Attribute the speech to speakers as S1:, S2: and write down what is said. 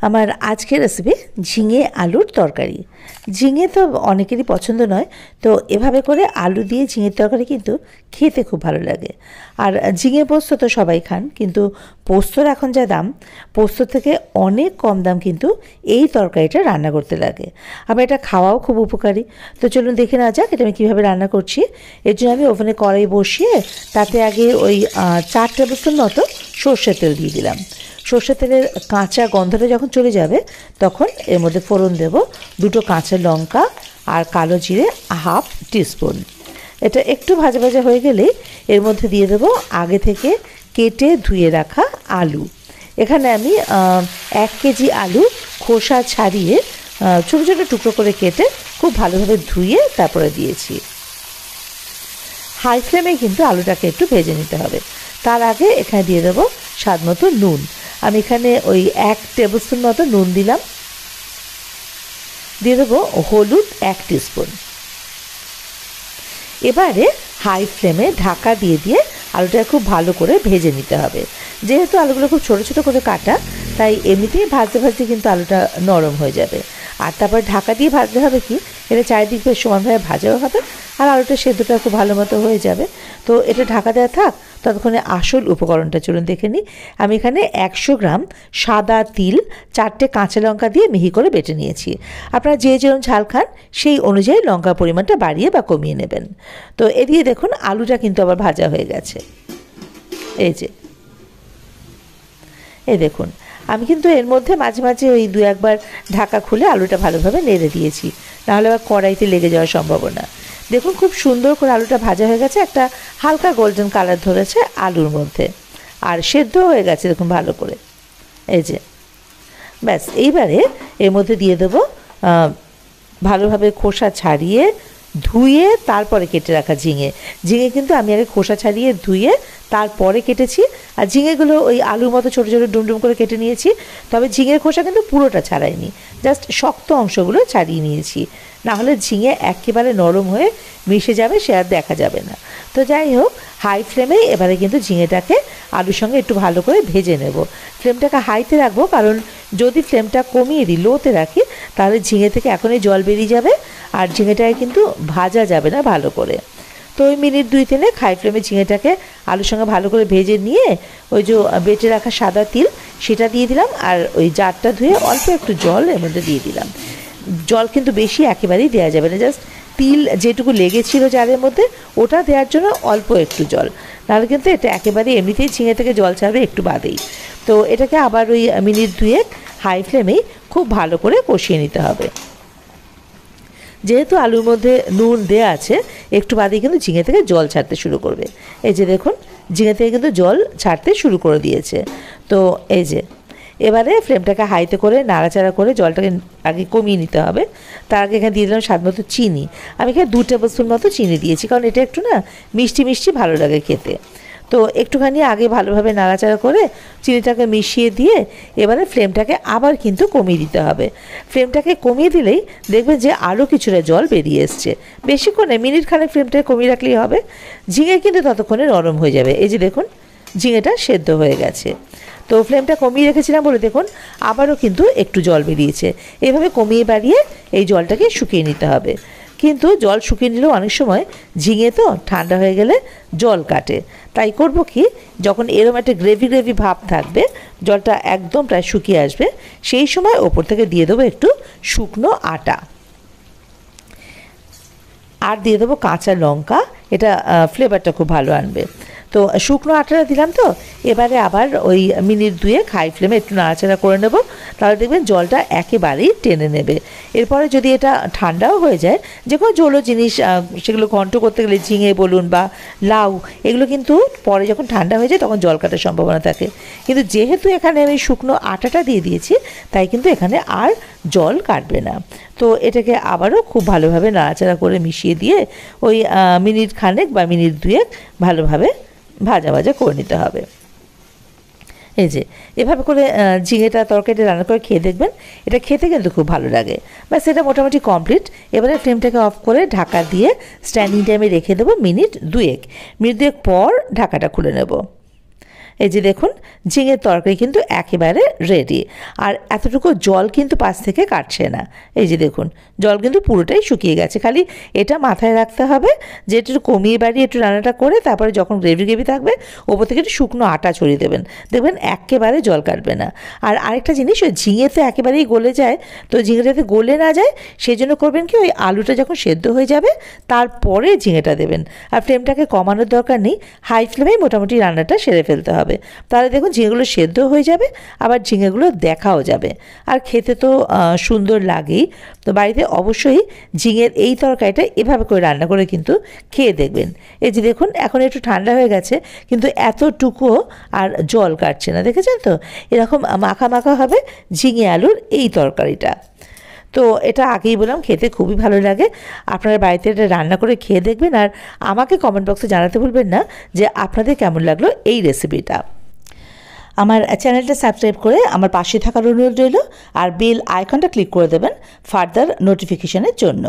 S1: আমার আজকের রেসিপি ঝিঙে আলুর তরকারি। ঝিঙে তো অনেকেরই পছন্দ নয়, তো এভাবে করে আলু দিয়ে ঝিঙের তরকারি কিন্তু খেতে খুব ভালো লাগে। আর ঝিঙে পোস্ত তো সবাই খান, কিন্তু পোস্তর এখন যা দাম, পোস্ত থেকে অনেক কম দাম কিন্তু এই তরকারিটা রান্না করতে লাগে। আবার এটা খাওয়াও খুব উপকারী। তো চলুন দেখে নেওয়া যাক এটা আমি কীভাবে রান্না করছি। এর জন্য আমি ওভেনে কড়াই বসিয়ে তাতে আগে ওই 4 টেবিল স্পুন মতো সর্ষের তেল দিয়ে দিলাম। সর্ষের তেলের কাঁচা গন্ধটা যখন চলে যাবে তখন এর মধ্যে ফোড়ন দেব 2টো কাঁচা লঙ্কা আর কালো জিরে 1/2 টিস্পুন। এটা একটু ভাজা ভাজা হয়ে গেলেই এর মধ্যে দিয়ে দেবো আগে থেকে কেটে ধুয়ে রাখা আলু। এখানে আমি 1 কেজি আলু খোসা ছাড়িয়ে ছোটো ছোটো টুকরো করে কেটে খুব ভালোভাবে ধুয়ে তারপরে দিয়েছি। হাই ফ্লেমে কিন্তু আলুটাকে একটু ভেজে নিতে হবে। তার আগে এখানে দিয়ে দেবো স্বাদ মতো নুন। আমি এখানে ওই 1 টেবিল স্পুন মতো নুন দিলাম। দিয়ে দেবো হলুদ 1 টিস্পুন। এবারে হাই ফ্লেমে ঢাকা দিয়ে দিয়ে আলুটা খুব ভালো করে ভেজে নিতে হবে। যেহেতু আলুগুলো খুব ছোটো ছোটো করে কাটা, তাই এমনিতেই ভাজতে ভাজতে কিন্তু আলুটা নরম হয়ে যাবে। আর তারপর ঢাকা দিয়ে ভাজতে হবে কি, এটা চারিদিক বেশ সমানভাবে ভাজাও হবে আর আলুটা সেদ্ধটা খুব ভালো মতো হয়ে যাবে। তো এটা ঢাকা দেওয়া থাক, ততক্ষণে আসল উপকরণটা চলুন দেখে নিই। আমি এখানে 100 গ্রাম সাদা তিল 4টে কাঁচা লঙ্কা দিয়ে মিহি করে বেটে নিয়েছি। আপনারা যে যেরকম ঝাল খান সেই অনুযায়ী লঙ্কার পরিমাণটা বাড়িয়ে বা কমিয়ে নেবেন। তো এদিকে দেখুন আলুটা কিন্তু আবার ভাজা হয়ে গেছে। এই দেখুন আমি কিন্তু এর মধ্যে মাঝে মাঝে ওই 2-1 বার ঢাকা খুলে আলুটা ভালোভাবে নেড়ে দিয়েছি, নাহলে আবার কড়াইতে লেগে যাওয়ার সম্ভাবনা। দেখুন খুব সুন্দর করে আলুটা ভাজা হয়ে গেছে, একটা হালকা গোল্ডেন কালার ধরেছে আলুর মধ্যে, আর সেদ্ধ হয়ে গেছে দেখুন ভালো করে। এই যে ব্যাস, এইবারে এর মধ্যে দিয়ে দেবো ভালোভাবে খোসা ছাড়িয়ে ধুয়ে তারপরে কেটে রাখা ঝিঙে। কিন্তু আমি আগে খোসা ছাড়িয়ে ধুয়ে তারপরে কেটেছি, আর ঝিঙেগুলো ওই আলুর মতো ছোটো ছোটো ডুমডুম করে কেটে নিয়েছি। তবে ঝিঙের খোসা কিন্তু পুরোটা ছাড়াইনি, জাস্ট শক্ত অংশগুলো ছাড়িয়ে নিয়েছি, নাহলে ঝিঙে একেবারে নরম হয়ে মিশে যাবে, সে আর দেখা যাবে না। তো যাই হোক, হাই ফ্লেমে এবারে কিন্তু ঝিঙেটাকে আলুর সঙ্গে একটু ভালো করে ভেজে নেব। ফ্লেমটাকে হাইতে রাখবো, কারণ যদি ফ্লেমটা কমিয়ে দিই, লোতে রাখি, তাহলে ঝিঙে থেকে এখনই জল বেরিয়ে যাবে আর ঝিঙেটাকে কিন্তু ভাজা যাবে না ভালো করে। তো ওই মিনিট 2-3 হাই ফ্লেমে ঝিঙেটাকে আলুর সঙ্গে ভালো করে ভেজে নিয়ে ওই যে বেটে রাখা সাদা তিল সেটা দিয়ে দিলাম, আর ওই জারটা ধুয়ে অল্প একটু জল এর মধ্যে দিয়ে দিলাম। জল কিন্তু বেশি একেবারেই দেওয়া যাবে না, জাস্ট তিল যেটুকু লেগেছিল জারের মধ্যে ওটা দেওয়ার জন্য অল্প একটু জল, নাহলে কিন্তু এটা একেবারে এমনিতেই ঝিঙে থেকে জল ছাড়বে একটু বাদেই। তো এটাকে আবার ওই মিনিট 2 হাই ফ্লেমেই খুব ভালো করে কষিয়ে নিতে হবে। যেহেতু আলুর মধ্যে নুন দেওয়া আছে, একটু বাদেই কিন্তু ঝিঙে থেকে জল ছাড়তে শুরু করবে। এই যে দেখুন ঝিঙে থেকে কিন্তু জল ছাড়তে শুরু করে দিয়েছে। তো এই যে এবারে ফ্লেমটাকে হাইতে করে নাড়াচাড়া করে জলটাকে আগে কমিয়ে নিতে হবে। তার আগে এখানে দিয়ে দিলাম স্বাদ মতো চিনি। আমি এখানে 2 টেবিল স্পুন মতো চিনি দিয়েছি, কারণ এটা একটু না মিষ্টি মিষ্টি ভালো লাগে খেতে। তো একটুখানি আগে ভালোভাবে নাড়াচাড়া করে চিনিটাকে মিশিয়ে দিয়ে এবারে ফ্লেমটাকে আবার কিন্তু কমিয়ে দিতে হবে। ফ্লেমটাকে কমিয়ে দিলেই দেখবেন যে আরও কিছুটা জল বেরিয়ে এসছে। বেশিক্ষণে মিনিট খানেক ফ্লেমটাকে কমিয়ে রাখলেই হবে। ঝিঙে কিন্তু ততক্ষণে নরম হয়ে যাবে। এই যে দেখুন ঝিঙেটা সেদ্ধ হয়ে গেছে। তো ফ্লেমটা কমিয়ে রেখেছিলাম বলে দেখুন আবারও কিন্তু একটু জল বেরিয়েছে। এইভাবে কমিয়ে বাড়িয়ে এই জলটাকে শুকিয়ে নিতে হবে। কিন্তু জল শুকিয়ে নিলেও অনেক সময় ঝিঙে তো ঠান্ডা হয়ে গেলে জল কাটে, তাই করব কি, যখন এরকম একটা গ্রেভি গ্রেভি ভাব থাকবে, জলটা একদম প্রায় শুকিয়ে আসবে, সেই সময় ওপর থেকে দিয়ে দেবো একটু শুকনো আটা, আর দিয়ে দেবো কাঁচা লঙ্কা। এটা ফ্লেভারটা খুব ভালো আনবে। তো শুকনো আটাটা দিলাম। তো এবারে আবার ওই মিনিট 2 হাই ফ্লেমে একটু নাড়াচাড়া করে নেব, তাহলে দেখবেন জলটা একেবারেই টেনে নেবে। এরপরে যদি এটা ঠান্ডাও হয়ে যায়, যে কোনো জলো জিনিস সেগুলো ঘন্ট করতে গেলে ঝিঙে বলুন বা লাউ, এগুলো কিন্তু পরে যখন ঠান্ডা হয়ে যায় তখন জল কাটার সম্ভাবনা থাকে। কিন্তু যেহেতু এখানে আমি শুকনো আটাটা দিয়ে দিয়েছি, তাই কিন্তু এখানে আর জল কাটবে না। তো এটাকে আবারও খুব ভালোভাবে নাড়াচাড়া করে মিশিয়ে দিয়ে ওই মিনিট খানেক বা মিনিট 2 ভালোভাবে ভাজা ভাজা করে নিতে হবে। এই যে এভাবে করে ঝিঙেটা তরকারিটা রান্না করে খেয়ে দেখবেন, এটা খেতে কিন্তু খুব ভালো লাগে। ব্যাস এটা মোটামুটি কমপ্লিট। এবারে ফ্লেমটাকে অফ করে ঢাকা দিয়ে স্ট্যান্ডিং টাইমে রেখে দেবো মিনিট 2 পর ঢাকাটা খুলে নেব। এই যে দেখুন ঝিঙের তরকারি কিন্তু একেবারে রেডি। আর এতটুকু জল কিন্তু পাশ থেকে কাটছে না। এই যে দেখুন জল কিন্তু পুরোটাই শুকিয়ে গেছে। খালি এটা মাথায় রাখতে হবে যে একটু কমিয়ে বাড়িয়ে একটু রান্নাটা করে তারপরে যখন গ্রেভি গ্রেভি থাকবে ওপর থেকে একটু শুকনো আটা ছড়িয়ে দেবেন, দেখবেন একেবারে জল কাটবে না। আর আরেকটা জিনিস, ওই ঝিঙে তো একেবারেই গলে যায়, তো ঝিঙেটা যাতে গলে না যায় সেই জন্য করবেন কি, ওই আলুটা যখন সেদ্ধ হয়ে যাবে তারপরে ঝিঙেটা দেবেন। আর ফ্লেমটাকে কমানোর দরকার নেই, হাই ফ্লেমেই মোটামুটি রান্নাটা সেরে ফেলতে হবে। তাহলে দেখুন ঝিঙেগুলো সেদ্ধ হয়ে যাবে, আবার ঝিঙেগুলো দেখাও যাবে, আর খেতে তো সুন্দর লাগেই। তো বাড়িতে অবশ্যই ঝিঙের এই তরকারিটা এভাবে করে রান্না করে কিন্তু খেয়ে দেখবেন। এই যে দেখুন এখন একটু ঠান্ডা হয়ে গেছে কিন্তু এতটুকুও আর জল কাটছে না, দেখেছেন তো? এরকম মাখা মাখা হবে ঝিঙে আলুর এই তরকারিটা। তো এটা আগেই বললাম খেতে খুবই ভালো লাগে। আপনারা বাড়িতে এটা রান্না করে খেয়ে দেখবেন, আর আমাকে কমেন্ট বক্সে জানাতে ভুলবেন না যে আপনাদের কেমন লাগলো এই রেসিপিটা। আমার চ্যানেলটা সাবস্ক্রাইব করে আমার পাশে থাকার অনুরোধ রইল, আর বেল আইকনটা ক্লিক করে দেবেন ফার্দার নোটিফিকেশনের জন্য।